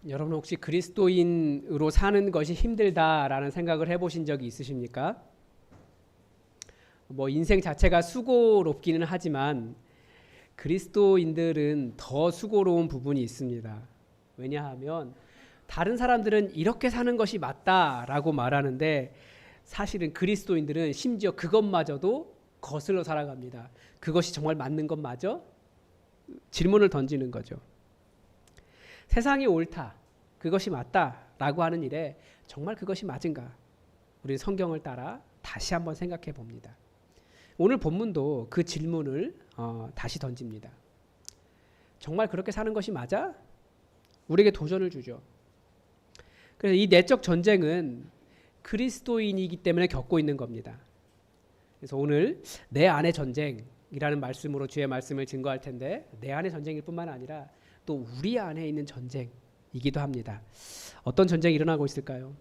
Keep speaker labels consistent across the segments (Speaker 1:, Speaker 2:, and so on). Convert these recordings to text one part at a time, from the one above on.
Speaker 1: 여러분 혹시 그리스도인으로 사는 것이 힘들다라는 생각을 해보신 적이 있으십니까? 뭐 인생 자체가 수고롭기는 하지만 그리스도인들은 더 수고로운 부분이 있습니다. 왜냐하면 다른 사람들은 이렇게 사는 것이 맞다라고 말하는데 사실은 그리스도인들은 심지어 그것마저도 거슬러 살아갑니다. 그것이 정말 맞는 것 맞아? 질문을 던지는 거죠. 세상이 옳다, 그것이 맞다라고 하는 일에 정말 그것이 맞은가? 우리 성경을 따라 다시 한번 생각해 봅니다. 오늘 본문도 그 질문을 다시 던집니다. 정말 그렇게 사는 것이 맞아? 우리에게 도전을 주죠. 그래서 이 내적 전쟁은 그리스도인이기 때문에 겪고 있는 겁니다. 그래서 오늘 내 안의 전쟁이라는 말씀으로 주의 말씀을 증거할 텐데 내 안의 전쟁일 뿐만 아니라 또 우리 안에 있는 전쟁이기도 합니다. 어떤 전쟁이 일어나고 있을까요?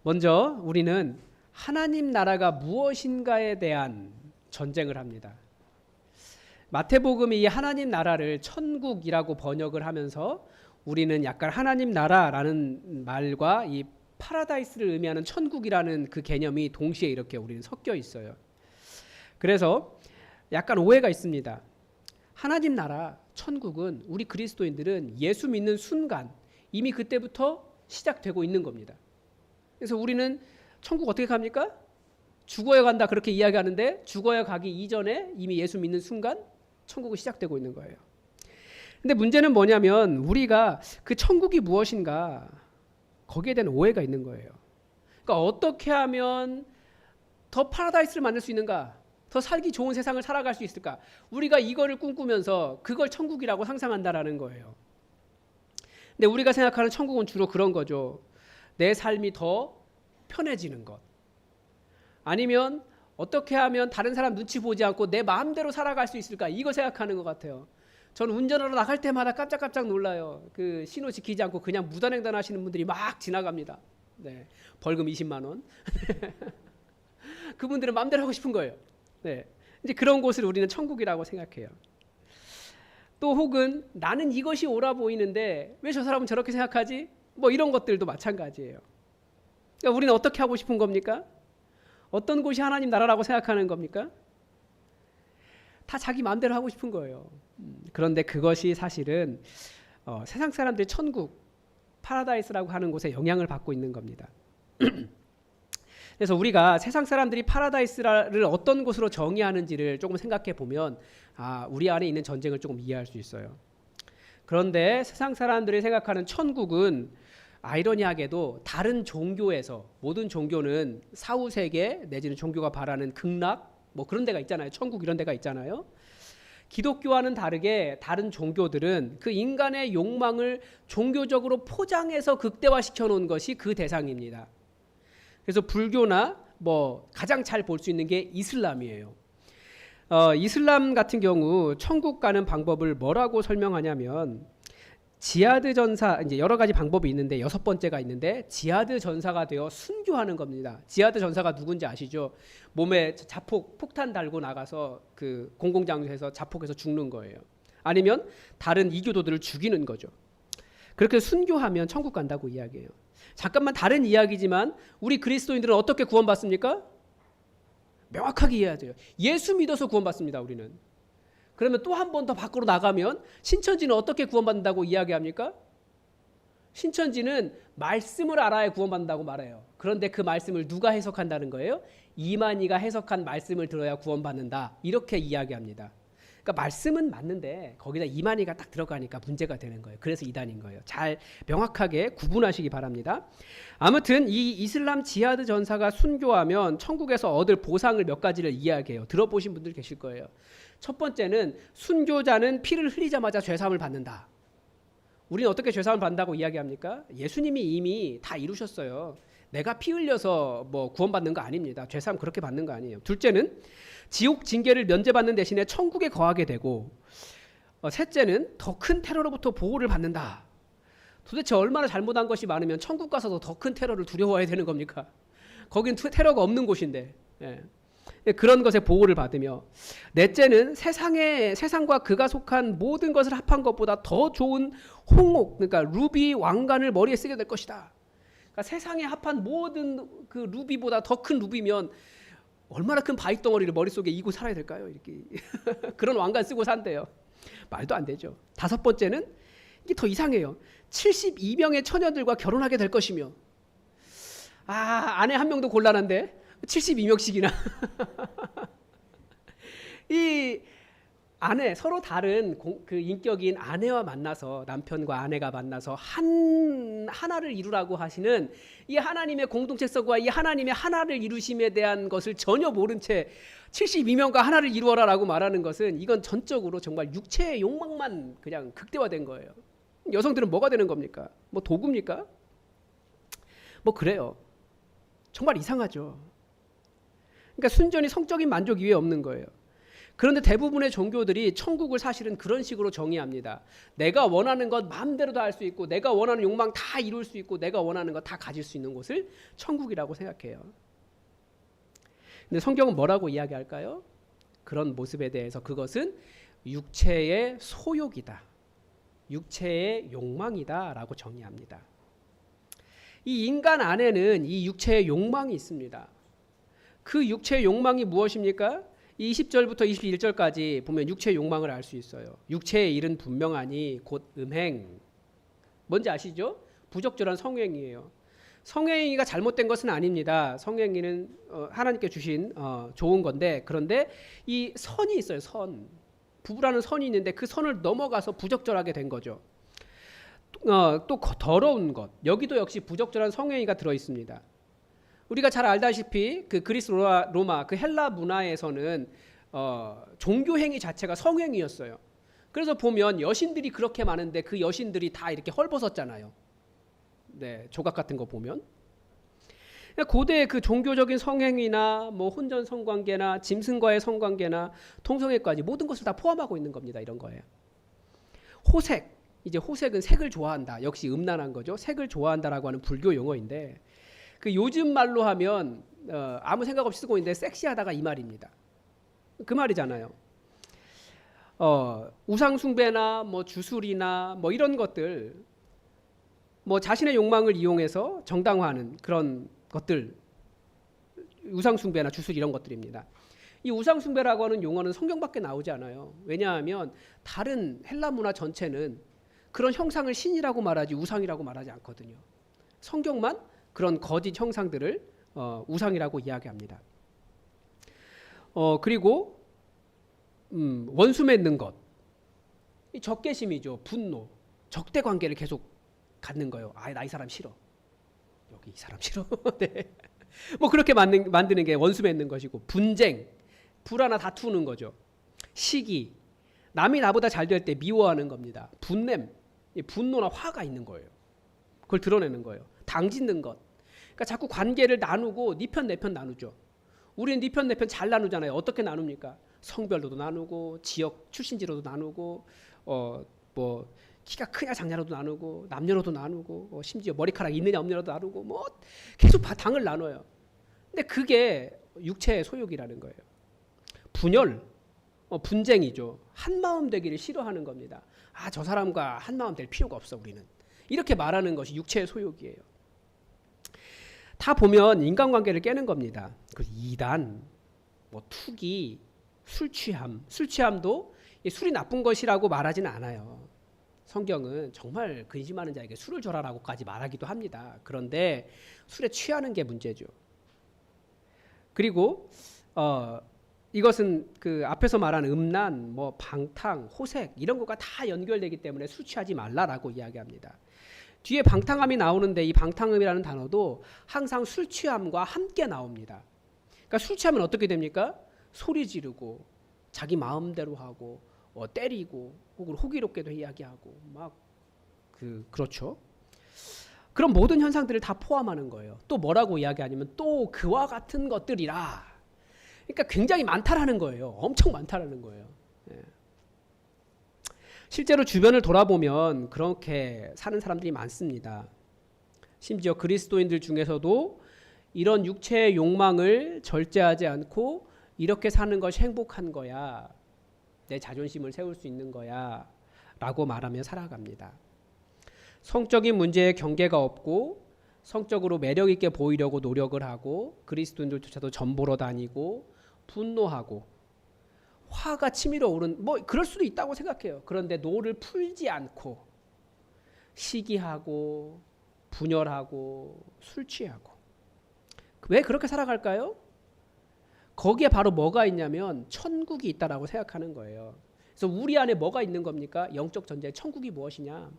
Speaker 1: 먼저 우리는 하나님 나라가 무엇인가에 대한 전쟁을 합니다. 마태복음이 이 하나님 나라를 천국이라고 번역을 하면서 우리는 약간 하나님 나라라는 말과 이 파라다이스를 의미하는 천국이라는 그 개념이 동시에 이렇게 우리는 섞여 있어요. 그래서 약간 오해가 있습니다. 하나님 나라, 천국은 우리 그리스도인들은 예수 믿는 순간 이미 그때부터 시작되고 있는 겁니다. 그래서 우리는 천국 어떻게 갑니까? 죽어야 간다 그렇게 이야기하는데 죽어야 가기 이전에 이미 예수 믿는 순간 천국이 시작되고 있는 거예요. 근데 문제는 뭐냐면 우리가 그 천국이 무엇인가 거기에 대한 오해가 있는 거예요. 그러니까 어떻게 하면 더 파라다이스를 만들 수 있는가? 더 살기 좋은 세상을 살아갈 수 있을까? 우리가 이거를 꿈꾸면서 그걸 천국이라고 상상한다라는 거예요. 근데 우리가 생각하는 천국은 주로 그런 거죠. 내 삶이 더 편해지는 것. 아니면 어떻게 하면 다른 사람 눈치 보지 않고 내 마음대로 살아갈 수 있을까? 이거 생각하는 것 같아요. 저는 운전하러 나갈 때마다 깜짝깜짝 놀라요. 그 신호 지키지 않고 그냥 무단횡단 하시는 분들이 막 지나갑니다. 네, 벌금 20만 원. 그분들은 마음대로 하고 싶은 거예요. 네, 이제 그런 곳을 우리는 천국이라고 생각해요. 또 혹은 나는 이것이 옳아 보이는데 왜 저 사람은 저렇게 생각하지? 뭐 이런 것들도 마찬가지예요. 그러니까 우리는 어떻게 하고 싶은 겁니까? 어떤 곳이 하나님 나라라고 생각하는 겁니까? 다 자기 마음대로 하고 싶은 거예요. 그런데 그것이 사실은 세상 사람들이 천국, 파라다이스라고 하는 곳에 영향을 받고 있는 겁니다. 그래서 우리가 세상 사람들이 파라다이스를 어떤 곳으로 정의하는지를 조금 생각해 보면 우리 안에 있는 전쟁을 조금 이해할 수 있어요. 그런데 세상 사람들이 생각하는 천국은 아이러니하게도 다른 종교에서 모든 종교는 사후세계 내지는 종교가 바라는 극락 뭐 그런 데가 있잖아요. 천국 이런 데가 있잖아요. 기독교와는 다르게 다른 종교들은 그 인간의 욕망을 종교적으로 포장해서 극대화시켜 놓은 것이 그 대상입니다. 그래서 불교나 뭐 가장 잘 볼 수 있는 게 이슬람이에요. 이슬람 같은 경우 천국 가는 방법을 뭐라고 설명하냐면 지하드 전사, 이제 여러 가지 방법이 있는데 6번째가 있는데 지하드 전사가 되어 순교하는 겁니다. 지하드 전사가 누군지 아시죠? 몸에 자폭, 폭탄 달고 나가서 그 공공장소에서 자폭해서 죽는 거예요. 아니면 다른 이교도들을 죽이는 거죠. 그렇게 순교하면 천국 간다고 이야기해요. 잠깐만 다른 이야기지만 우리 그리스도인들은 어떻게 구원받습니까? 명확하게 이해해야 돼요. 예수 믿어서 구원받습니다. 우리는. 그러면 또 한 번 더 밖으로 나가면 신천지는 어떻게 구원받는다고 이야기합니까? 신천지는 말씀을 알아야 구원받는다고 말해요. 그런데 그 말씀을 누가 해석한다는 거예요? 이만희가 해석한 말씀을 들어야 구원받는다. 이렇게 이야기합니다. 그러니까 말씀은 맞는데 거기다 이만희가 딱 들어가니까 문제가 되는 거예요. 그래서 이단인 거예요. 잘 명확하게 구분하시기 바랍니다. 아무튼 이 이슬람 지하드 전사가 순교하면 천국에서 얻을 보상을 몇 가지를 이야기해요. 들어보신 분들 계실 거예요. 첫 번째는 순교자는 피를 흘리자마자 죄사함을 받는다. 우리는 어떻게 죄사함을 받는다고 이야기합니까? 예수님이 이미 다 이루셨어요. 내가 피 흘려서 뭐 구원받는 거 아닙니다. 죄사함 그렇게 받는 거 아니에요. 둘째는 지옥 징계를 면제받는 대신에 천국에 거하게 되고 셋째는 더 큰 테러로부터 보호를 받는다. 도대체 얼마나 잘못한 것이 많으면 천국 가서도 더 큰 테러를 두려워해야 되는 겁니까? 거긴 테러가 없는 곳인데. 예. 그런 것에 보호를 받으며, 넷째는 세상과 그가 속한 모든 것을 합한 것보다 더 좋은 홍옥, 그러니까 루비 왕관을 머리에 쓰게 될 것이다. 그러니까 세상에 합한 모든 그 루비보다 더 큰 루비면 얼마나 큰 바위 덩어리를 머릿속에 이고 살아야 될까요? 이렇게 그런 왕관 쓰고 산대요. 말도 안 되죠. 다섯 번째는 이게 더 이상해요. 72명의 처녀들과 결혼하게 될 것이며, 아내 한 명도 곤란한데 72명씩이나 이 아내, 서로 다른 그 인격인 아내와 만나서, 남편과 아내가 만나서 하나를 이루라고 하시는 이 하나님의 공동체성과 이 하나님의 하나를 이루심에 대한 것을 전혀 모른 채 72명과 하나를 이루어라라고 말하는 것은, 이건 전적으로 정말 육체의 욕망만 그냥 극대화된 거예요. 여성들은 뭐가 되는 겁니까? 뭐 도구입니까? 뭐 그래요. 정말 이상하죠. 그러니까 순전히 성적인 만족 이외에 없는 거예요. 그런데 대부분의 종교들이 천국을 사실은 그런 식으로 정의합니다. 내가 원하는 것 마음대로 다 할 수 있고, 내가 원하는 욕망 다 이룰 수 있고, 내가 원하는 것 다 가질 수 있는 곳을 천국이라고 생각해요. 근데 성경은 뭐라고 이야기할까요? 그런 모습에 대해서 그것은 육체의 소욕이다, 육체의 욕망이다 라고 정의합니다. 이 인간 안에는 이 육체의 욕망이 있습니다. 그 육체의 욕망이 무엇입니까? 20절부터 21절까지 보면 육체의 욕망을 알 수 있어요. 육체의 일은 분명하니 곧 음행. 뭔지 아시죠? 부적절한 성행위예요. 성행위가 잘못된 것은 아닙니다. 성행위는 하나님께 주신 좋은 건데, 그런데 이 선이 있어요. 선. 부부라는 선이 있는데 그 선을 넘어가서 부적절하게 된 거죠. 또 더러운 것. 여기도 역시 부적절한 성행위가 들어 있습니다. 우리가 잘 알다시피 그 그리스 로마 그 헬라 문화에서는 종교 행위 자체가 성행위였어요. 그래서 보면 여신들이 그렇게 많은데 그 여신들이 다 이렇게 헐벗었잖아요. 네, 조각 같은 거 보면. 고대의 그 종교적인 성행위나 뭐 혼전 성관계나 짐승과의 성관계나 통성애까지 모든 것을 다 포함하고 있는 겁니다. 이런 거예요. 호색. 이제 호색은 색을 좋아한다. 역시 음란한 거죠. 색을 좋아한다라고 하는 불교 용어인데, 그 요즘 말로 하면 아무 생각 없이 쓰고 있는데 섹시하다가 이 말입니다. 그 말이잖아요. 우상 숭배나 뭐 주술이나 뭐 이런 것들, 뭐 자신의 욕망을 이용해서 정당화하는 그런 것들, 우상 숭배나 주술 이런 것들입니다. 이 우상 숭배라고 하는 용어는 성경밖에 나오지 않아요. 왜냐하면 다른 헬라 문화 전체는 그런 형상을 신이라고 말하지 우상이라고 말하지 않거든요. 성경만 그런 거짓 형상들을 우상이라고 이야기합니다. 그리고 원수 맺는 것, 이 적개심이죠. 분노, 적대 관계를 계속 갖는 거예요. 나 이 사람 싫어. 여기 이 사람 싫어. 네. 뭐 그렇게 만드는 게 원수 맺는 것이고, 분쟁, 불화나 다투는 거죠. 시기, 남이 나보다 잘 될 때 미워하는 겁니다. 분냄, 분노나 화가 있는 거예요. 그걸 드러내는 거예요. 당짓는 것. 그러니까 자꾸 관계를 나누고 네 편 내 편 나누죠. 우리는 네 편 내 편 잘 나누잖아요. 어떻게 나눕니까? 성별로도 나누고, 지역 출신지로도 나누고, 뭐 키가 크냐 작냐로도 나누고, 남녀로도 나누고, 심지어 머리카락 있느냐 없느냐로도 나누고, 뭐 계속 당을 나눠요. 근데 그게 육체의 소욕이라는 거예요. 분열, 분쟁이죠. 한 마음 되기를 싫어하는 겁니다. 저 사람과 한 마음 될 필요가 없어 우리는. 이렇게 말하는 것이 육체의 소욕이에요. 다 보면 인간관계를 깨는 겁니다. 그 이단, 뭐 투기, 술 취함도 술이 나쁜 것이라고 말하지는 않아요. 성경은 정말 근심하는 자에게 술을 줘라라고까지 말하기도 합니다. 그런데 술에 취하는 게 문제죠. 그리고 이것은 그 앞에서 말한 음란, 뭐 방탕, 호색 이런 것과 다 연결되기 때문에 술 취하지 말라라고 이야기합니다. 뒤에 방탕함이 나오는데 이 방탕함이라는 단어도 항상 술 취함과 함께 나옵니다. 그러니까 술 취하면 어떻게 됩니까? 소리 지르고 자기 마음대로 하고 때리고 혹은 호기롭게도 이야기하고 막 그렇죠. 그런 모든 현상들을 다 포함하는 거예요. 또 뭐라고 이야기하냐면 또 그와 같은 것들이라. 그러니까 굉장히 많다라는 거예요. 엄청 많다라는 거예요. 예. 실제로 주변을 돌아보면 그렇게 사는 사람들이 많습니다. 심지어 그리스도인들 중에서도 이런 육체의 욕망을 절제하지 않고 이렇게 사는 것이 행복한 거야. 내 자존심을 세울 수 있는 거야. 라고 말하며 살아갑니다. 성적인 문제에 경계가 없고 성적으로 매력 있게 보이려고 노력을 하고 그리스도인들조차도 점보러 다니고 분노하고 화가 치밀어 오른 뭐 그럴 수도 있다고 생각해요. 그런데 노를 풀지 않고 시기하고 분열하고 술 취하고 왜 그렇게 살아갈까요? 거기에 바로 뭐가 있냐면 천국이 있다라고 생각하는 거예요. 그래서 우리 안에 뭐가 있는 겁니까? 영적 전쟁, 천국이 무엇이냐?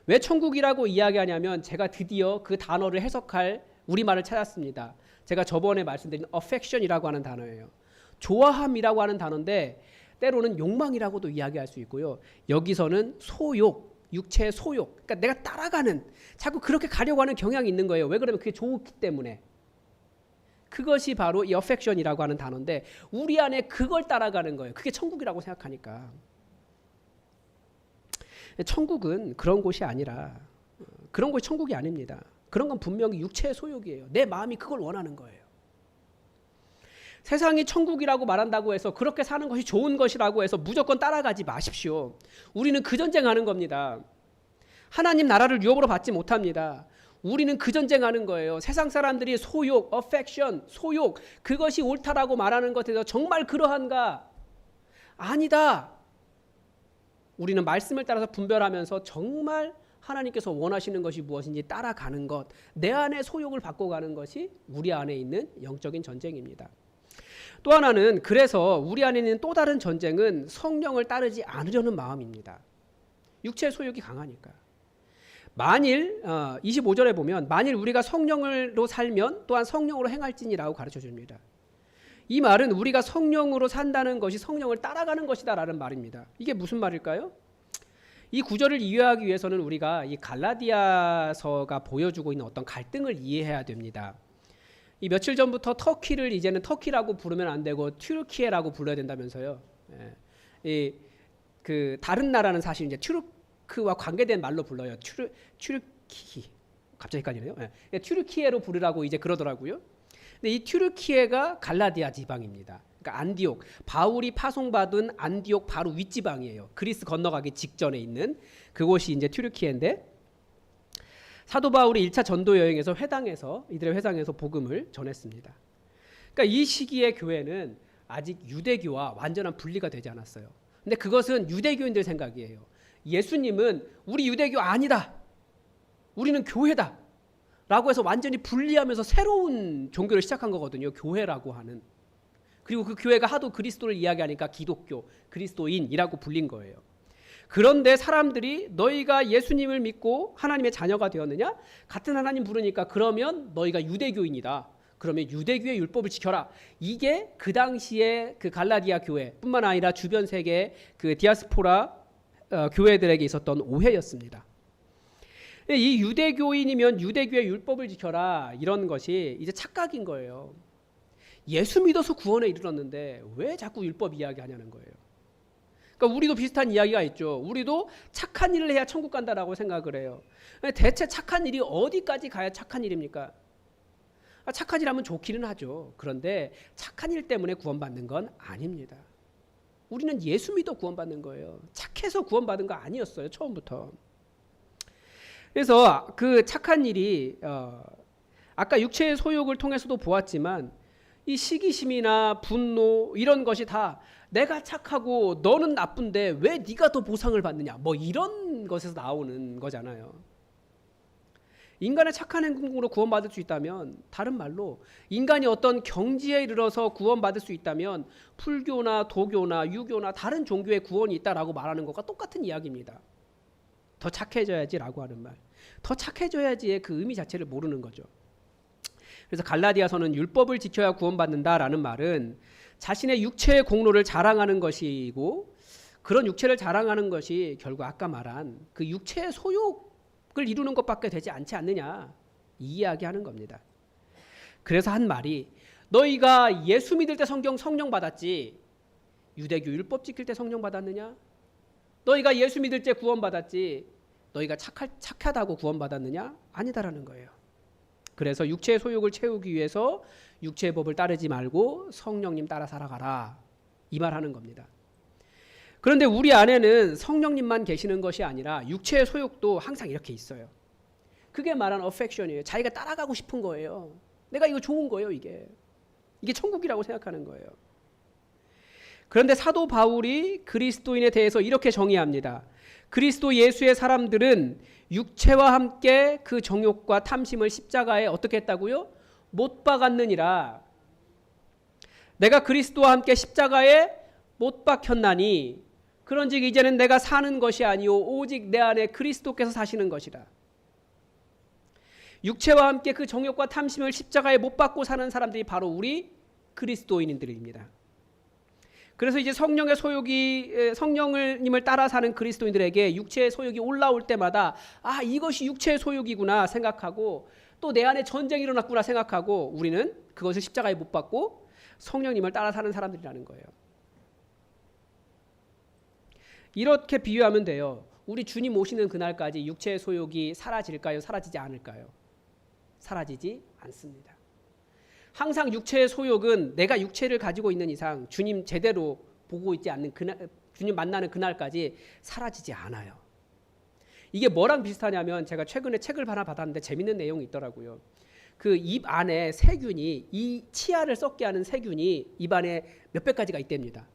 Speaker 1: 왜 천국이라고 이야기하냐면 제가 드디어 그 단어를 해석할 우리말을 찾았습니다. 제가 저번에 말씀드린 affection이라고 하는 단어예요. 좋아함이라고 하는 단어인데 때로는 욕망이라고도 이야기할 수 있고요. 여기서는 소욕, 육체의 소욕. 그러니까 내가 따라가는, 자꾸 그렇게 가려고 하는 경향이 있는 거예요. 왜 그러면 그게 좋기 때문에. 그것이 바로 이 affection이라고 하는 단어인데 우리 안에 그걸 따라가는 거예요. 그게 천국이라고 생각하니까. 천국은 그런 곳이 아니라 그런 곳이 천국이 아닙니다. 그런 건 분명히 육체의 소욕이에요. 내 마음이 그걸 원하는 거예요. 세상이 천국이라고 말한다고 해서 그렇게 사는 것이 좋은 것이라고 해서 무조건 따라가지 마십시오. 우리는 그 전쟁하는 겁니다. 하나님 나라를 유업으로 받지 못합니다. 우리는 그 전쟁하는 거예요. 세상 사람들이 소욕, affection, 소욕 그것이 옳다라고 말하는 것에서 정말 그러한가? 아니다. 우리는 말씀을 따라서 분별하면서 정말 하나님께서 원하시는 것이 무엇인지 따라가는 것, 내 안에 소욕을 바꿔가는 것이 우리 안에 있는 영적인 전쟁입니다. 또 하나는 그래서 우리 안에 있는 또 다른 전쟁은 성령을 따르지 않으려는 마음입니다. 육체의 소욕이 강하니까. 만일 25절에 보면 만일 우리가 성령으로 살면 또한 성령으로 행할지니라고 가르쳐 줍니다. 이 말은 우리가 성령으로 산다는 것이 성령을 따라가는 것이다 라는 말입니다. 이게 무슨 말일까요? 이 구절을 이해하기 위해서는 우리가 이 갈라디아서가 보여주고 있는 어떤 갈등을 이해해야 됩니다. 이 며칠 전부터 터키를 이제는 터키라고 부르면 안 되고 튀르키예라고 불러야 된다면서요. 그 다른 나라는 사실 이제 튀르크와 관계된 말로 불러요. 튀르키 갑자기 헷갈리네요. 튀르키예로 부르라고 이제 그러더라고요. 근데 이 튀르키예가 갈라디아 지방입니다. 그러니까 안디옥, 바울이 파송받은 안디옥 바로 윗지방이에요. 그리스 건너가기 직전에 있는 그곳이 이제 튀르키예인데 사도 바울이 1차 전도 여행에서 이들의 회당에서 복음을 전했습니다. 그러니까 이 시기의 교회는 아직 유대교와 완전한 분리가 되지 않았어요. 근데 그것은 유대교인들 생각이에요. 예수님은 우리 유대교 아니다. 우리는 교회다. 라고 해서 완전히 분리하면서 새로운 종교를 시작한 거거든요. 교회라고 하는. 그리고 그 교회가 하도 그리스도를 이야기하니까 기독교, 그리스도인이라고 불린 거예요. 그런데 사람들이 너희가 예수님을 믿고 하나님의 자녀가 되었느냐? 같은 하나님 부르니까 그러면 너희가 유대교인이다. 그러면 유대교의 율법을 지켜라. 이게 그 당시에 그 갈라디아 교회뿐만 아니라 주변 세계 그 디아스포라 교회들에게 있었던 오해였습니다. 이 유대교인이면 유대교의 율법을 지켜라 이런 것이 이제 착각인 거예요. 예수 믿어서 구원에 이르렀는데 왜 자꾸 율법 이야기하냐는 거예요. 그러니까 우리도 비슷한 이야기가 있죠. 우리도 착한 일을 해야 천국 간다라고 생각을 해요. 대체 착한 일이 어디까지 가야 착한 일입니까? 착한 일 하면 좋기는 하죠. 그런데 착한 일 때문에 구원받는 건 아닙니다. 우리는 예수 믿어 구원받는 거예요. 착해서 구원받은 거 아니었어요. 처음부터. 그래서 그 착한 일이 아까 육체의 소욕을 통해서도 보았지만 이 시기심이나 분노 이런 것이 다 내가 착하고 너는 나쁜데 왜 네가 더 보상을 받느냐 뭐 이런 것에서 나오는 거잖아요. 인간의 착한 행동으로 구원받을 수 있다면 다른 말로 인간이 어떤 경지에 이르러서 구원받을 수 있다면 불교나 도교나 유교나 다른 종교의 구원이 있다라고 말하는 것과 똑같은 이야기입니다. 더 착해져야지라고 하는 말. 더 착해져야지의 그 의미 자체를 모르는 거죠. 그래서 갈라디아서는 율법을 지켜야 구원받는다라는 말은 자신의 육체의 공로를 자랑하는 것이고 그런 육체를 자랑하는 것이 결국 아까 말한 그 육체의 소욕을 이루는 것밖에 되지 않지 않느냐 이 이야기하는 겁니다. 그래서 한 말이 너희가 예수 믿을 때 성령 받았지 유대교 율법 지킬 때 성령 받았느냐? 너희가 예수 믿을 때 구원받았지 너희가 착하다고 구원받았느냐? 아니다라는 거예요. 그래서 육체의 소욕을 채우기 위해서 육체의 법을 따르지 말고 성령님 따라 살아가라. 이 말하는 겁니다. 그런데 우리 안에는 성령님만 계시는 것이 아니라 육체의 소욕도 항상 이렇게 있어요. 그게 말하는 affection이에요. 자기가 따라가고 싶은 거예요. 내가 이거 좋은 거예요. 이게 천국이라고 생각하는 거예요. 그런데 사도 바울이 그리스도인에 대해서 이렇게 정의합니다. 그리스도 예수의 사람들은 육체와 함께 그 정욕과 탐심을 십자가에 어떻게 했다고요? 못 박았느니라. 내가 그리스도와 함께 십자가에 못 박혔나니 그런즉 이제는 내가 사는 것이 아니요 오직 내 안에 그리스도께서 사시는 것이라. 육체와 함께 그 정욕과 탐심을 십자가에 못 박고 사는 사람들이 바로 우리 그리스도인들입니다. 그래서 이제 성령님을 따라 사는 그리스도인들에게 육체의 소욕이 올라올 때마다 아, 이것이 육체의 소욕이구나 생각하고 또 내 안에 전쟁이 일어났구나 생각하고 우리는 그것을 십자가에 못 박고 성령님을 따라 사는 사람들이라는 거예요. 이렇게 비유하면 돼요. 우리 주님 오시는 그날까지 육체의 소욕이 사라질까요? 사라지지 않을까요? 사라지지 않습니다. 항상 육체의 소욕은 내가 육체를 가지고 있는 이상 주님 제대로 보고 있지 않는 그날, 주님 만나는 그날까지 사라지지 않아요. 이게 뭐랑 비슷하냐면 제가 최근에 책을 하나 받았는데 재밌는 내용이 있더라고요. 그 입 안에 세균이 이 치아를 썩게 하는 세균이 입 안에 몇백 가지가 있답니다.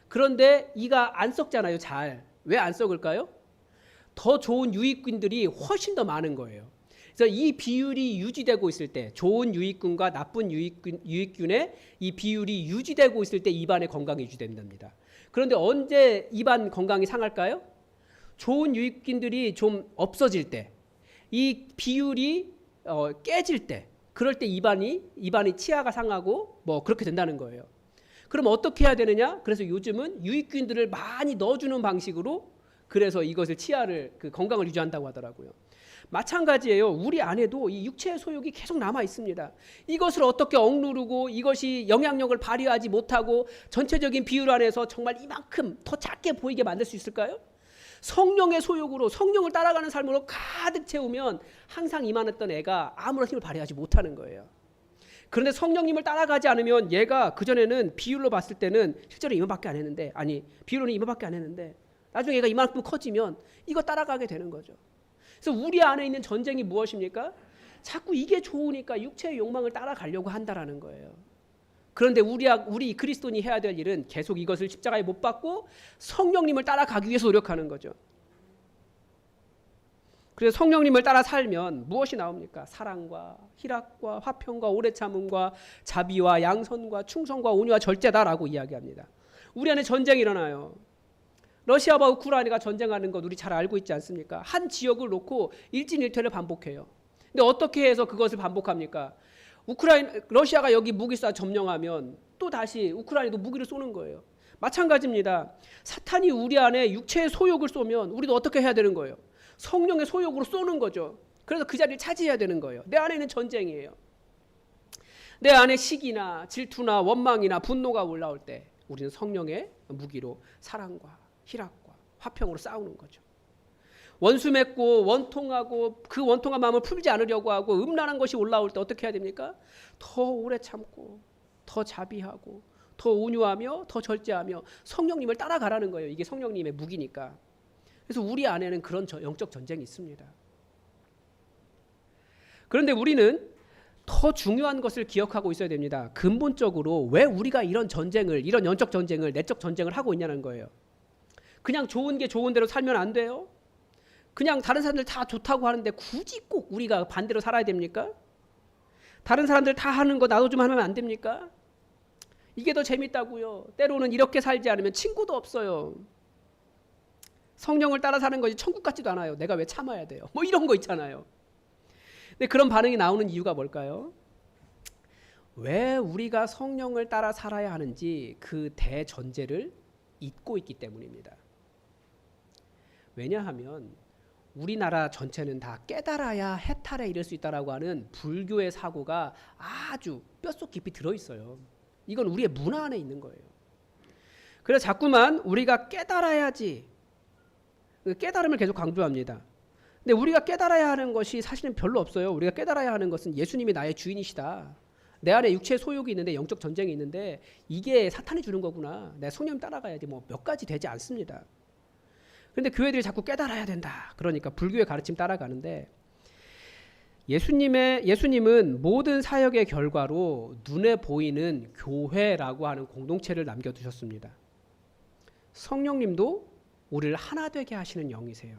Speaker 1: 그런데 이가 안 썩잖아요. 잘. 왜 안 썩을까요? 더 좋은 유익균들이 훨씬 더 많은 거예요. 그래서 이 비율이 유지되고 있을 때 좋은 유익균과 나쁜 유익균의 이 비율이 유지되고 있을 때 입안의 건강이 유지된답니다. 그런데 언제 입안 건강이 상할까요? 좋은 유익균들이 좀 없어질 때, 이 비율이 깨질 때, 그럴 때 입안이 치아가 상하고 뭐 그렇게 된다는 거예요. 그럼 어떻게 해야 되느냐? 그래서 요즘은 유익균들을 많이 넣어주는 방식으로 그래서 이것을 치아를 그 건강을 유지한다고 하더라고요. 마찬가지예요. 우리 안에도 이 육체의 소욕이 계속 남아 있습니다. 이것을 어떻게 억누르고 이것이 영향력을 발휘하지 못하고 전체적인 비율 안에서 정말 이만큼 더 작게 보이게 만들 수 있을까요? 성령의 소욕으로 성령을 따라가는 삶으로 가득 채우면 항상 이만했던 애가 아무런 힘을 발휘하지 못하는 거예요. 그런데 성령님을 따라가지 않으면 얘가 그전에는 비율로 봤을 때는 실제로 이만밖에 안 했는데 비율로는 이만밖에 안 했는데 나중에 얘가 이만큼 커지면 이거 따라가게 되는 거죠. 그래서 우리 안에 있는 전쟁이 무엇입니까? 자꾸 이게 좋으니까 육체의 욕망을 따라가려고 한다라는 거예요. 그런데 우리 그리스도인이 해야 될 일은 계속 이것을 십자가에 못 박고 성령님을 따라가기 위해서 노력하는 거죠. 그래서 성령님을 따라 살면 무엇이 나옵니까? 사랑과 희락과 화평과 오래 참음과 자비와 양선과 충성과 온유와 절제다라고 이야기합니다. 우리 안에 전쟁이 일어나요. 러시아와 우크라이나가 전쟁하는 것 우리 잘 알고 있지 않습니까? 한 지역을 놓고 일진일퇴를 반복해요. 근데 어떻게 해서 그것을 반복합니까? 러시아가 여기 무기 쏴 점령하면 또 다시 우크라이나도 무기를 쏘는 거예요. 마찬가지입니다. 사탄이 우리 안에 육체의 소욕을 쏘면 우리도 어떻게 해야 되는 거예요? 성령의 소욕으로 쏘는 거죠. 그래서 그 자리를 차지해야 되는 거예요. 내 안에 있는 전쟁이에요. 내 안에 시기나 질투나 원망이나 분노가 올라올 때 우리는 성령의 무기로 사랑과 희락과 화평으로 싸우는 거죠. 원수 맺고 원통하고 그 원통한 마음을 풀지 않으려고 하고 음란한 것이 올라올 때 어떻게 해야 됩니까? 더 오래 참고 더 자비하고 더 온유하며 더 절제하며 성령님을 따라가라는 거예요. 이게 성령님의 무기니까. 그래서 우리 안에는 그런 영적 전쟁이 있습니다. 그런데 우리는 더 중요한 것을 기억하고 있어야 됩니다. 근본적으로 왜 우리가 이런 영적 전쟁을, 내적 전쟁을 하고 있냐는 거예요. 그냥 좋은 게 좋은 대로 살면 안 돼요. 그냥 다른 사람들 다 좋다고 하는데 굳이 꼭 우리가 반대로 살아야 됩니까? 다른 사람들 다 하는 거 나도 좀 하면 안 됩니까? 이게 더 재밌다고요. 때로는 이렇게 살지 않으면 친구도 없어요. 성령을 따라 사는 것이 천국 같지도 않아요. 내가 왜 참아야 돼요? 뭐 이런 거 있잖아요. 근데 그런 반응이 나오는 이유가 뭘까요? 왜 우리가 성령을 따라 살아야 하는지 그 대전제를 잊고 있기 때문입니다. 왜냐하면 우리나라 전체는 다 깨달아야 해탈에 이를 수 있다라고 하는 불교의 사고가 아주 뼛속 깊이 들어있어요. 이건 우리의 문화 안에 있는 거예요. 그래서 자꾸만 우리가 깨달아야지, 깨달음을 계속 강조합니다. 근데 우리가 깨달아야 하는 것이 사실은 별로 없어요. 우리가 깨달아야 하는 것은 예수님이 나의 주인이시다. 내 안에 육체의 소욕이 있는데, 영적 전쟁이 있는데, 이게 사탄이 주는 거구나. 내가 성령 따라가야지. 뭐 몇 가지 되지 않습니다. 그런데 교회들이 자꾸 깨달아야 된다. 그러니까 불교의 가르침 따라가는데, 예수님은 모든 사역의 결과로 눈에 보이는 교회라고 하는 공동체를 남겨두셨습니다. 성령님도 우리를 하나 되게 하시는 영이세요.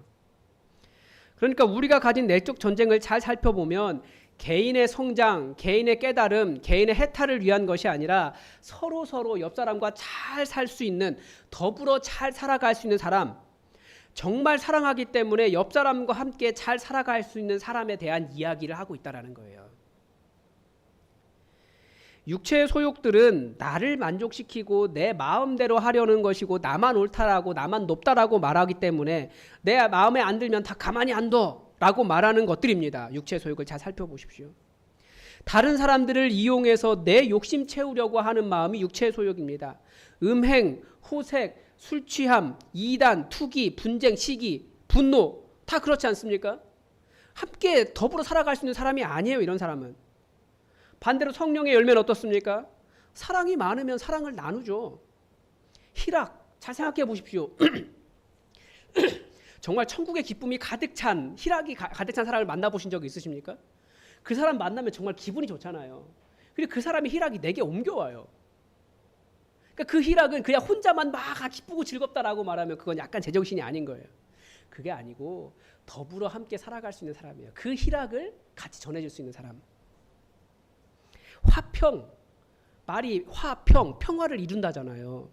Speaker 1: 그러니까 우리가 가진 내적 전쟁을 잘 살펴보면 개인의 성장, 개인의 깨달음, 개인의 해탈을 위한 것이 아니라 서로 옆 사람과 잘 살 수 있는, 더불어 잘 살아갈 수 있는 사람, 정말 사랑하기 때문에 옆 사람과 함께 잘 살아갈 수 있는 사람에 대한 이야기를 하고 있다는 거예요. 육체의 소욕들은 나를 만족시키고 내 마음대로 하려는 것이고, 나만 옳다라고 나만 높다라고 말하기 때문에 내 마음에 안 들면 다 가만히 안 둬라고 말하는 것들입니다. 육체의 소욕을 잘 살펴보십시오. 다른 사람들을 이용해서 내 욕심 채우려고 하는 마음이 육체의 소욕입니다. 음행, 호색, 술 취함, 이단, 투기, 분쟁, 시기, 분노, 다 그렇지 않습니까? 함께 더불어 살아갈 수 있는 사람이 아니에요, 이런 사람은. 반대로 성령의 열매는 어떻습니까? 사랑이 많으면 사랑을 나누죠. 희락, 잘 생각해 보십시오. 정말 천국의 기쁨이 가득 찬, 희락이 가득 찬 사람을 만나보신 적이 있으십니까? 그 사람 만나면 정말 기분이 좋잖아요. 그리고 그 사람의 희락이 내게 옮겨와요. 그러니까 그 희락은 그냥 혼자만 막 기쁘고 즐겁다라고 말하면 그건 약간 제정신이 아닌 거예요. 그게 아니고 더불어 함께 살아갈 수 있는 사람이에요. 그 희락을 같이 전해줄 수 있는 사람. 화평, 말이 화평, 평화를 이룬다잖아요.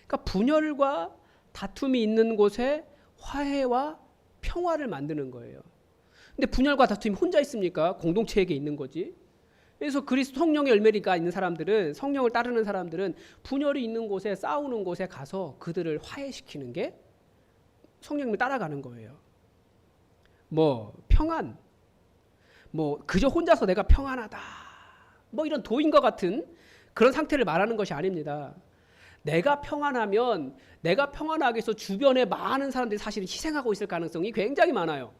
Speaker 1: 그러니까 분열과 다툼이 있는 곳에 화해와 평화를 만드는 거예요. 근데 분열과 다툼이 혼자 있습니까? 공동체에게 있는 거지. 그래서 그리스도 성령의 열매가 있는 사람들은, 성령을 따르는 사람들은 분열이 있는 곳에, 싸우는 곳에 가서 그들을 화해시키는 게 성령님을 따라가는 거예요. 뭐 평안, 뭐 그저 혼자서 내가 평안하다, 뭐 이런 도인과 같은 그런 상태를 말하는 것이 아닙니다. 내가 평안하면, 내가 평안하기 위해서 주변에 많은 사람들이 사실은 희생하고 있을 가능성이 굉장히 많아요.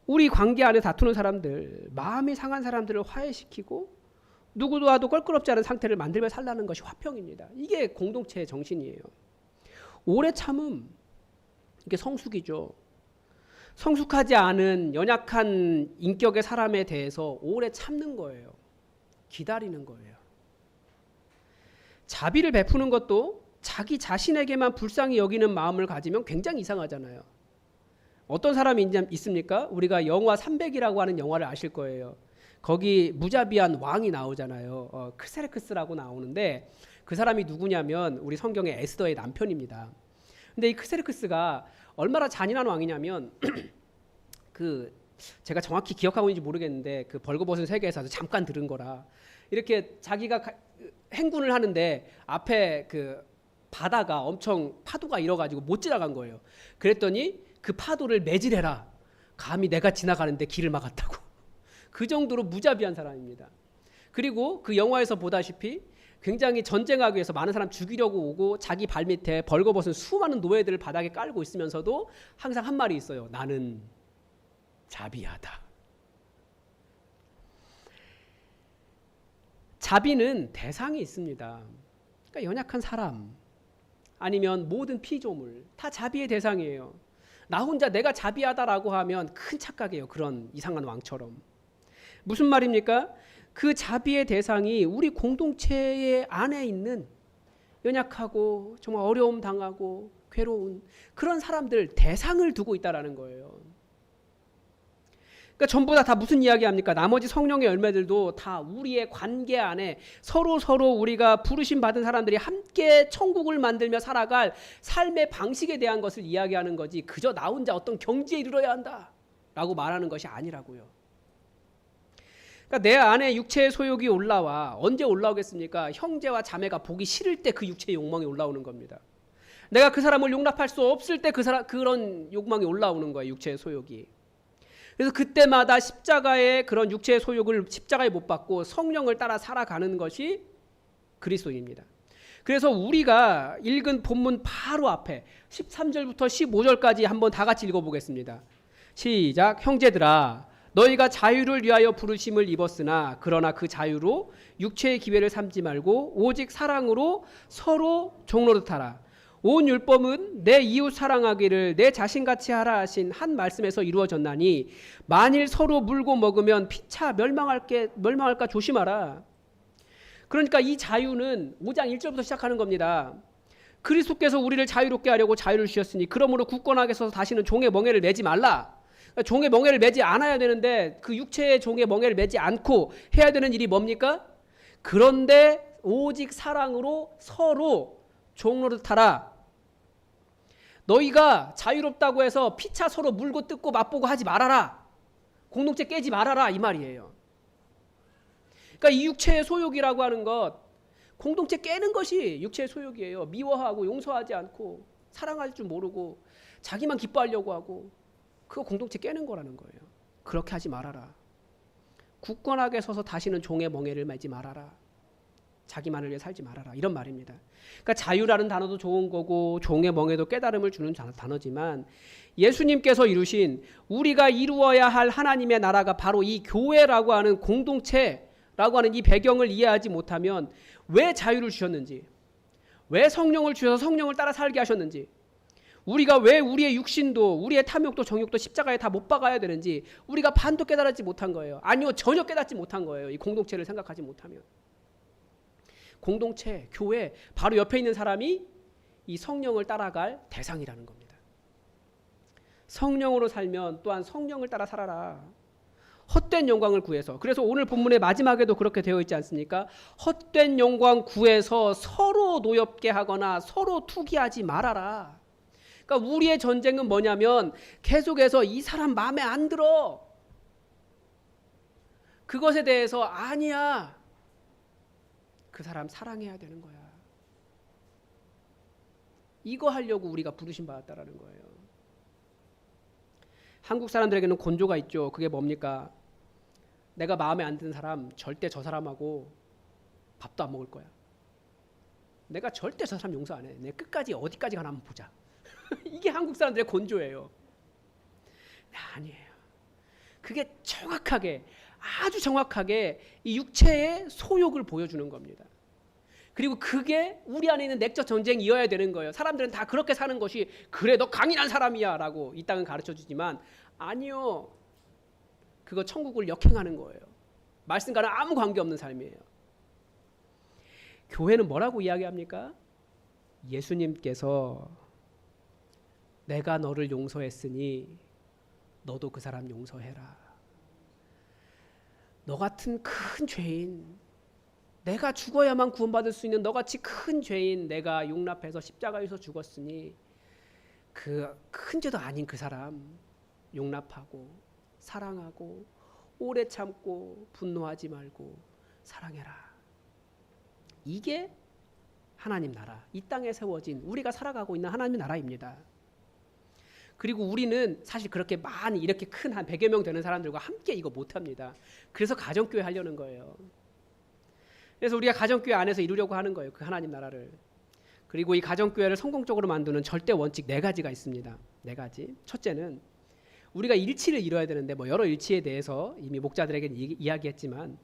Speaker 1: 우리 관계 안에 다투는 사람들, 마음이 상한 사람들을 화해시키고 누구도 껄끄럽지 않은 상태를 만들며 살라는 것이 화평입니다. 이게 공동체의 정신이에요. 오래 참음, 이게 성숙이죠. 성숙하지 않은 연약한 인격의 사람에 대해서 오래 참는 거예요. 기다리는 거예요. 자비를 베푸는 것도 자기 자신에게만 불쌍히 여기는 마음을 가지면 굉장히 이상하잖아요. 어떤 사람이 있습니까? 우리가 영화 300이라고 하는 영화를 아실 거예요. 거기 무자비한 왕이 나오잖아요. 크세르크스라고 나오는데 그 사람이 누구냐면 우리 성경의 에스더의 남편입니다. 근데 이 크세르크스가 얼마나 잔인한 왕이냐면 제가 정확히 기억하고 있는지 모르겠는데 그 벌거벗은 세계에서 잠깐 들은 거라, 이렇게 자기가 행군을 하는데 앞에 그 바다가 엄청 파도가 일어가지고 못 지나간 거예요. 그랬더니 그 파도를 매질해라. 감히 내가 지나가는데 길을 막았다고. 그 정도로 무자비한 사람입니다. 그리고 그 영화에서 보다시피 굉장히 전쟁하기 위해서 많은 사람 죽이려고 오고 자기 발밑에 벌거벗은 수많은 노예들을 바닥에 깔고 있으면서도 항상 한 말이 있어요. 나는 자비하다. 자비는 대상이 있습니다. 그러니까 연약한 사람 아니면 모든 피조물 다 자비의 대상이에요. 나 혼자 내가 자비하다라고 하면 큰 착각이에요. 그런 이상한 왕처럼. 무슨 말입니까? 그 자비의 대상이 우리 공동체의 안에 있는 연약하고 정말 어려움 당하고 괴로운 그런 사람들 대상을 두고 있다라는 거예요. 그러니까 전부 다 무슨 이야기합니까? 나머지 성령의 열매들도 다 우리의 관계 안에 서로 우리가 부르심 받은 사람들이 함께 천국을 만들며 살아갈 삶의 방식에 대한 것을 이야기하는 거지, 그저 나 혼자 어떤 경지에 이르러야 한다라고 말하는 것이 아니라고요. 그러니까 내 안에 육체의 소욕이 올라와. 언제 올라오겠습니까? 형제와 자매가 보기 싫을 때 그 육체의 욕망이 올라오는 겁니다. 내가 그 사람을 용납할 수 없을 때 그런 욕망이 올라오는 거예요. 육체의 소욕이. 그래서 그때마다 십자가의 그런 육체의 소욕을 십자가에 못 박고 성령을 따라 살아가는 것이 그리스도인입니다. 그래서 우리가 읽은 본문 바로 앞에 13절부터 15절까지 한번 다 같이 읽어보겠습니다. 시작. 형제들아 너희가 자유를 위하여 부르심을 입었으나 그러나 그 자유로 육체의 기회를 삼지 말고 오직 사랑으로 서로 종노릇하라. 온 율법은 내 이웃 사랑하기를 내 자신같이 하라 하신 한 말씀에서 이루어졌나니 만일 서로 물고 먹으면 피차 멸망할까 조심하라. 그러니까 이 자유는 5장 1절부터 시작하는 겁니다. 그리스도께서 우리를 자유롭게 하려고 자유를 주셨으니 그러므로 굳건하게 서서 다시는 종의 멍에를 매지 말라. 그러니까 종의 멍에를 매지 않아야 되는데 그 육체의 종의 멍에를 매지 않고 해야 되는 일이 뭡니까? 그런데 오직 사랑으로 서로 종노릇하라. 너희가 자유롭다고 해서 피차 서로 물고 뜯고 맛보고 하지 말아라. 공동체 깨지 말아라 이 말이에요. 그러니까 이 육체의 소욕이라고 하는 것, 공동체 깨는 것이 육체의 소욕이에요. 미워하고 용서하지 않고 사랑할 줄 모르고 자기만 기뻐하려고 하고 그거 공동체 깨는 거라는 거예요. 그렇게 하지 말아라. 굳건하게 서서 다시는 종의 멍에를 매지 말아라. 자기만을 위해 살지 말아라. 이런 말입니다. 그러니까 자유라는 단어도 좋은 거고 종의 멍에도 깨달음을 주는 단어지만 예수님께서 이루신 우리가 이루어야 할 하나님의 나라가 바로 이 교회라고 하는 공동체라고 하는 이 배경을 이해하지 못하면 왜 자유를 주셨는지, 왜 성령을 주셔서 성령을 따라 살게 하셨는지, 우리가 왜 우리의 육신도 우리의 탐욕도 정욕도 십자가에 다 못 박아야 되는지 우리가 반도 깨달지 못한 거예요. 아니요, 전혀 깨닫지 못한 거예요. 이 공동체를 생각하지 못하면. 공동체, 교회, 바로 옆에 있는 사람이 이 성령을 따라갈 대상이라는 겁니다. 성령으로 살면 또한 성령을 따라 살아라. 헛된 영광을 구해서. 그래서 오늘 본문의 마지막에도 그렇게 되어 있지 않습니까? 헛된 영광 구해서 서로 노엽게 하거나 서로 투기하지 말아라. 그러니까 우리의 전쟁은 뭐냐면 계속해서 이 사람 마음에 안 들어. 그것에 대해서 아니야. 그 사람 사랑해야 되는 거야. 이거 하려고 우리가 부르심 받았다라는 거예요. 한국 사람들에게는 곤조가 있죠. 그게 뭡니까? 내가 마음에 안 드는 사람 절대 저 사람하고 밥도 안 먹을 거야. 내가 절대 저 사람 용서 안 해. 내 끝까지 어디까지 가나 한번 보자. 이게 한국 사람들의 곤조예요. 아니에요. 그게 정확하게 아주 정확하게 이 육체의 소욕을 보여주는 겁니다. 그리고 그게 우리 안에 있는 내적 전쟁이어야 되는 거예요. 사람들은 다 그렇게 사는 것이 그래 너 강인한 사람이야 라고 이 땅은 가르쳐주지만 아니요. 그거 천국을 역행하는 거예요. 말씀과는 아무 관계없는 삶이에요. 교회는 뭐라고 이야기합니까? 예수님께서 내가 너를 용서했으니 너도 그 사람 용서해라. 너 같은 큰 죄인, 내가 죽어야만 구원받을 수 있는 너같이 큰 죄인 내가 용납해서 십자가에서 죽었으니 그 큰 죄도 아닌 그 사람 용납하고 사랑하고 오래 참고 분노하지 말고 사랑해라. 이게 하나님 나라, 이 땅에 세워진 우리가 살아가고 있는 하나님 나라입니다. 그리고 우리는 사실 그렇게 많이 이렇게 큰 한 100여 명 되는 사람들과 함께 이거 못합니다. 그래서 가정교회 하려는 거예요. 그래서 우리가 가정교회 안에서 이루려고 하는 거예요. 그 하나님 나라를. 그리고 이 가정교회를 성공적으로 만드는 절대 원칙 4가지가 있습니다. 4가지. 첫째는 우리가 일치를 이뤄야 되는데 뭐 여러 일치에 대해서 이미 목자들에게 이야기했지만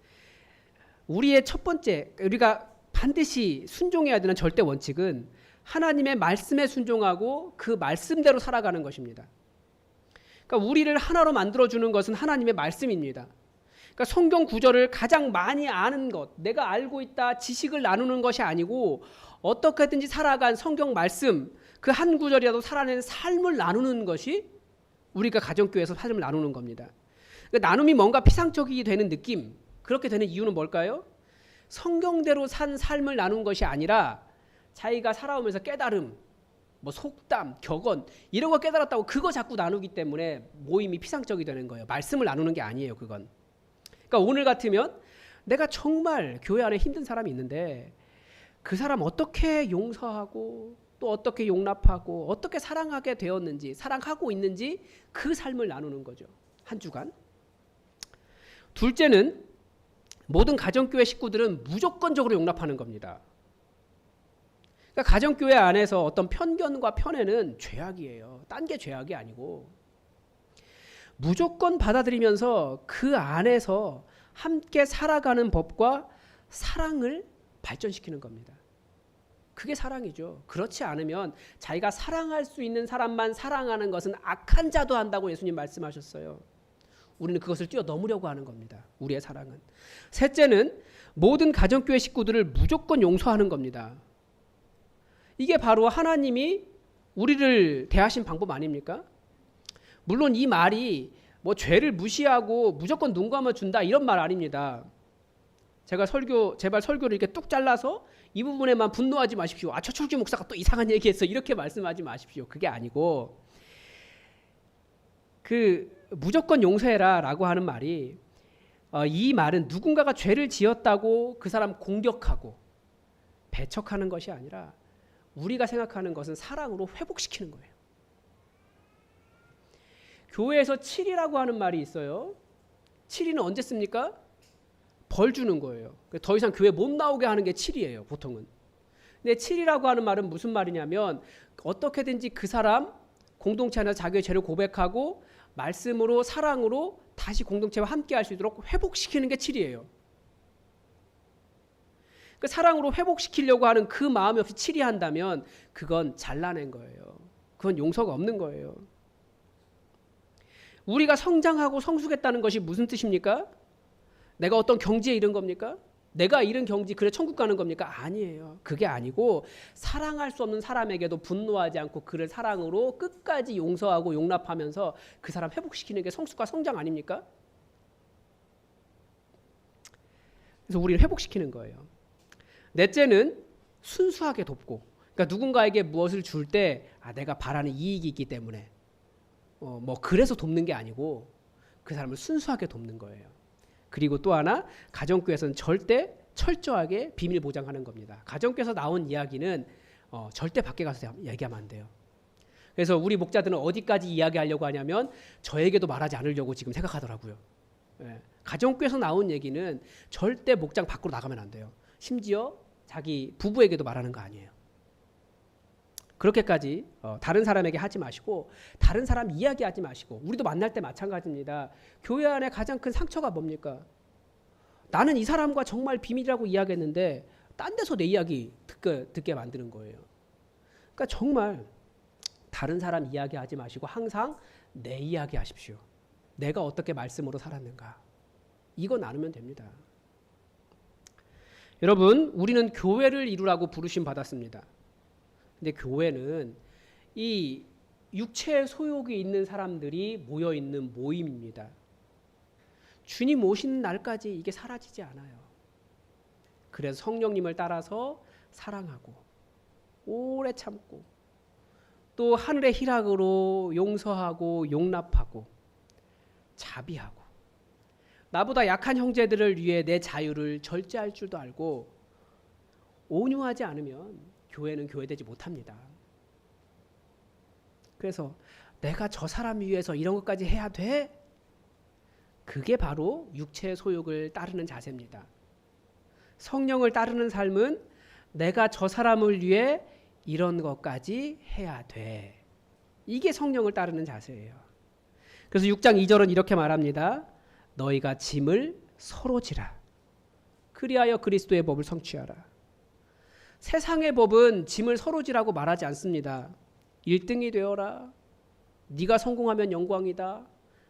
Speaker 1: 우리의 첫 번째 우리가 반드시 순종해야 되는 절대 원칙은 하나님의 말씀에 순종하고 그 말씀대로 살아가는 것입니다. 그러니까 우리를 하나로 만들어주는 것은 하나님의 말씀입니다. 그러니까 성경 구절을 가장 많이 아는 것, 내가 알고 있다 지식을 나누는 것이 아니고 어떻게든지 살아간 성경 말씀 그 한 구절이라도 살아낸 삶을 나누는 것이 우리가 가정교회에서 삶을 나누는 겁니다. 그러니까 나눔이 뭔가 피상적이 되는 느낌, 그렇게 되는 이유는 뭘까요? 성경대로 산 삶을 나눈 것이 아니라 자기가 살아오면서 깨달음, 뭐 속담, 격언 이런 거 깨달았다고 그거 자꾸 나누기 때문에 모임이 피상적이 되는 거예요. 말씀을 나누는 게 아니에요, 그건. 그러니까 오늘 같으면 내가 정말 교회 안에 힘든 사람이 있는데 그 사람 어떻게 용서하고 또 어떻게 용납하고 어떻게 사랑하게 되었는지, 사랑하고 있는지 그 삶을 나누는 거죠. 한 주간. 둘째는 모든 가정교회 식구들은 무조건적으로 용납하는 겁니다. 그러니까 가정교회 안에서 어떤 편견과 편애는 죄악이에요. 딴 게 죄악이 아니고 무조건 받아들이면서 그 안에서 함께 살아가는 법과 사랑을 발전시키는 겁니다. 그게 사랑이죠. 그렇지 않으면 자기가 사랑할 수 있는 사람만 사랑하는 것은 악한 자도 한다고 예수님 말씀하셨어요. 우리는 그것을 뛰어넘으려고 하는 겁니다. 우리의 사랑은. 셋째는 모든 가정교회 식구들을 무조건 용서하는 겁니다. 이게 바로 하나님이 우리를 대하신 방법 아닙니까? 물론 이 말이 뭐 죄를 무시하고 무조건 눈 감아준다 이런 말 아닙니다. 제발 설교를 이렇게 뚝 잘라서 이 부분에만 분노하지 마십시오. 최철규 목사가 또 이상한 얘기했어. 이렇게 말씀하지 마십시오. 그게 아니고 무조건 용서해라라고 하는 말이 이 말은 누군가가 죄를 지었다고 그 사람 공격하고 배척하는 것이 아니라 우리가 생각하는 것은 사랑으로 회복시키는 거예요. 교회에서 7이라고 하는 말이 있어요. 7이는 언제 씁니까? 벌 주는 거예요. 더 이상 교회 못 나오게 하는 게 7이에요. 보통은. 근데 7이라고 하는 말은 무슨 말이냐면 어떻게든지 그 사람 공동체 안에서 자기의 죄를 고백하고 말씀으로 사랑으로 다시 공동체와 함께 할 수 있도록 회복시키는 게 7이에요. 그 사랑으로 회복시키려고 하는 그 마음이 없이 7이 한다면 그건 잘라낸 거예요. 그건 용서가 없는 거예요. 우리가 성장하고 성숙했다는 것이 무슨 뜻입니까? 내가 어떤 경지에 이른 겁니까? 내가 이른 경지 그래 천국 가는 겁니까? 아니에요. 그게 아니고 사랑할 수 없는 사람에게도 분노하지 않고 그를 사랑으로 끝까지 용서하고 용납하면서 그 사람 회복시키는 게 성숙과 성장 아닙니까? 그래서 우리를 회복시키는 거예요. 넷째는 순수하게 돕고, 그러니까 누군가에게 무엇을 줄 때 내가 바라는 이익이 있기 때문에 그래서 돕는 게 아니고 그 사람을 순수하게 돕는 거예요. 그리고 또 하나, 가정교회에서는 절대 철저하게 비밀 보장하는 겁니다. 가정교회에서 나온 이야기는 절대 밖에 가서 얘기하면 안 돼요. 그래서 우리 목자들은 어디까지 이야기하려고 하냐면 저에게도 말하지 않으려고 지금 생각하더라고요. 가정교회에서 나온 얘기는 절대 목장 밖으로 나가면 안 돼요. 심지어 자기 부부에게도 말하는 거 아니에요. 그렇게까지 다른 사람에게 하지 마시고 다른 사람 이야기하지 마시고, 우리도 만날 때 마찬가지입니다. 교회 안에 가장 큰 상처가 뭡니까? 나는 이 사람과 정말 비밀이라고 이야기했는데 딴 데서 내 이야기 듣게 만드는 거예요. 그러니까 정말 다른 사람 이야기하지 마시고 항상 내 이야기 하십시오. 내가 어떻게 말씀으로 살았는가. 이거 나누면 됩니다. 여러분, 우리는 교회를 이루라고 부르심 받았습니다. 근데 교회는 이 육체의 소욕이 있는 사람들이 모여 있는 모임입니다. 주님 오시는 날까지 이게 사라지지 않아요. 그래서 성령님을 따라서 사랑하고 오래 참고 또 하늘의 희락으로 용서하고 용납하고 자비하고 나보다 약한 형제들을 위해 내 자유를 절제할 줄도 알고 온유하지 않으면 교회는 교회되지 못합니다. 그래서 내가 저 사람 위해서 이런 것까지 해야 돼? 그게 바로 육체의 소욕을 따르는 자세입니다. 성령을 따르는 삶은 내가 저 사람을 위해 이런 것까지 해야 돼. 이게 성령을 따르는 자세예요. 그래서 6장 2절은 이렇게 말합니다. 너희가 짐을 서로 지라. 그리하여 그리스도의 법을 성취하라. 세상의 법은 짐을 서로 지라고 말하지 않습니다. 1등이 되어라. 네가 성공하면 영광이다.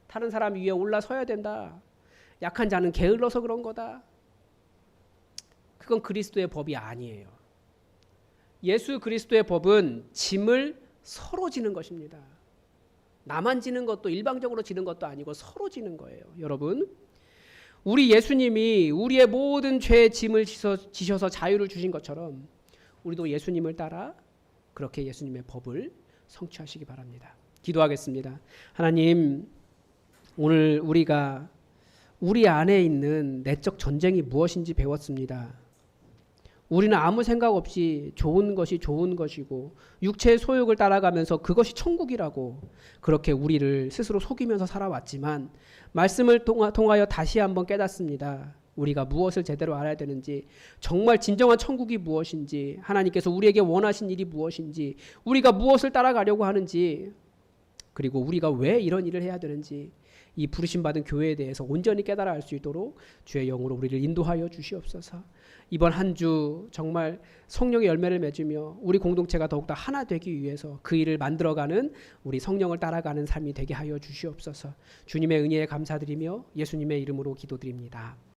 Speaker 1: 다른 사람 위에 올라서야 된다. 약한 자는 게을러서 그런 거다. 그건 그리스도의 법이 아니에요. 예수 그리스도의 법은 짐을 서로 지는 것입니다. 나만 지는 것도 일방적으로 지는 것도 아니고 서로 지는 거예요. 여러분, 우리 예수님이 우리의 모든 죄의 짐을 지셔서 자유를 주신 것처럼 우리도 예수님을 따라 그렇게 예수님의 법을 성취하시기 바랍니다. 기도하겠습니다. 하나님, 오늘 우리가 우리 안에 있는 내적 전쟁이 무엇인지 배웠습니다. 우리는 아무 생각 없이 좋은 것이 좋은 것이고 육체의 소욕을 따라가면서 그것이 천국이라고 그렇게 우리를 스스로 속이면서 살아왔지만 말씀을 통하여 다시 한번 깨닫습니다. 우리가 무엇을 제대로 알아야 되는지, 정말 진정한 천국이 무엇인지, 하나님께서 우리에게 원하신 일이 무엇인지, 우리가 무엇을 따라가려고 하는지, 그리고 우리가 왜 이런 일을 해야 되는지, 이 부르심받은 교회에 대해서 온전히 깨달아 알 수 있도록 주의 영으로 우리를 인도하여 주시옵소서. 이번 한 주 정말 성령의 열매를 맺으며 우리 공동체가 더욱더 하나 되기 위해서 그 일을 만들어가는 우리 성령을 따라가는 삶이 되게 하여 주시옵소서. 주님의 은혜에 감사드리며 예수님의 이름으로 기도드립니다.